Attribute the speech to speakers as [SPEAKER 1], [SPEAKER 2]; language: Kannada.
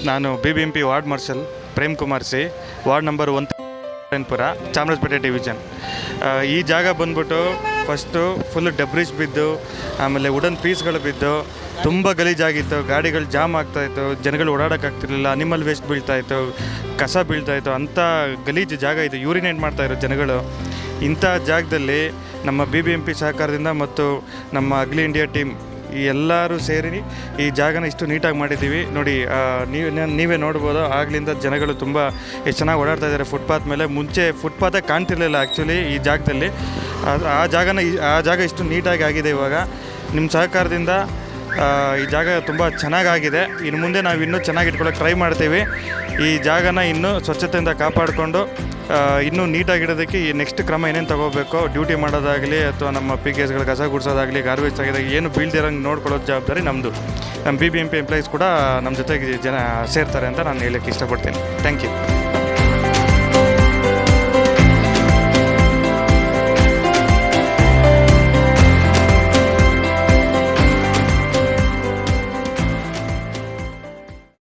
[SPEAKER 1] ನಾನು BBMP ward marshal Prem Kumar C, ward number 1 Chamarajpet division. ಈ ಜಾಗ ಬಂದ್ಬಿಟ್ಟು ಫಸ್ಟು ಫುಲ್ಲು ಡಬ್ರಿಸ್ ಬಿದ್ದು, ಆಮೇಲೆ ವುಡನ್ ಪೀಸ್ಗಳು ಬಿದ್ದು ತುಂಬ ಗಲೀಜಾಗಿತ್ತು. ಗಾಡಿಗಳು ಜಾಮ್ ಆಗ್ತಾಯಿತ್ತು, ಜನಗಳು ಓಡಾಡೋಕ್ಕಾಗ್ತಿರ್ಲಿಲ್ಲ, ಅನಿಮಲ್ ವೇಸ್ಟ್ ಬೀಳ್ತಾಯಿತ್ತು, ಕಸ ಬೀಳ್ತಾಯಿತ್ತು. ಅಂಥ ಗಲೀಜು ಜಾಗ ಇದು, ಯೂರಿನೇಟ್ ಮಾಡ್ತಾಯಿದ್ರು ಜನಗಳು. ಇಂಥ ಜಾಗದಲ್ಲಿ ನಮ್ಮ BBMP ಸಹಕಾರದಿಂದ ಮತ್ತು ನಮ್ಮ ಅಗ್ಲಿ ಇಂಡಿಯಾ ಟೀಮ್ ಎಲ್ಲರೂ ಸೇರಿ ಈ ಜಾಗನ ಇಷ್ಟು ನೀಟಾಗಿ ಮಾಡಿದ್ದೀವಿ ನೋಡಿ. ನೀವೇ ನೋಡ್ಬೋದು, ಆಗ್ಲಿಂದ ಜನಗಳು ತುಂಬ ಎಷ್ಟು ಚೆನ್ನಾಗಿ ಓಡಾಡ್ತಾ ಇದ್ದಾರೆ ಫುಟ್ಪಾತ್ ಮೇಲೆ. ಮುಂಚೆ ಫುಟ್ಪಾತೇ ಕಾಣ್ತಿರ್ಲಿಲ್ಲ ಆ್ಯಕ್ಚುಲಿ ಈ ಜಾಗದಲ್ಲಿ. ಆ ಜಾಗ ಇಷ್ಟು ನೀಟಾಗಿ ಆಗಿದೆ ಇವಾಗ ನಿಮ್ಮ ಸಹಕಾರದಿಂದ. ಈ ಜಾಗ ತುಂಬ ಚೆನ್ನಾಗಾಗಿದೆ. ಇನ್ನು ಮುಂದೆ ನಾವು ಇನ್ನೂ ಚೆನ್ನಾಗಿ ಇಟ್ಕೊಳ್ಳೋಕೆ ಟ್ರೈ ಮಾಡ್ತೀವಿ. ಈ ಜಾಗನ ಇನ್ನೂ ಸ್ವಚ್ಛತೆಯಿಂದ ಕಾಪಾಡಿಕೊಂಡು ಇನ್ನೂ ನೀಟಾಗಿಡೋದಕ್ಕೆ ಈ ನೆಕ್ಸ್ಟ್ ಕ್ರಮ ಏನೇನು ತೊಗೋಬೇಕು, ಡ್ಯೂಟಿ ಮಾಡೋದಾಗಲಿ ಅಥವಾ ನಮ್ಮ PKSಗಳು ಕಸ ಗುಡಿಸೋದಾಗಲಿ, ಗಾರ್ಬೇಜ್ ತೆಗೆದಾಗ ಏನು ಬೀಳ್ದಿರಂಗೆ ನೋಡ್ಕೊಳ್ಳೋ ಜವಾಬ್ದಾರಿ ನಮ್ಮದು. ನಮ್ಮ BBMP ಎಂಪ್ಲಾಯೀಸ್ ಕೂಡ ನಮ್ಮ ಜೊತೆಗೆ ಸೇರ್ತಾರೆ ಅಂತ ನಾನು ಹೇಳೋಕ್ಕೆ ಇಷ್ಟಪಡ್ತೀನಿ. Thank you.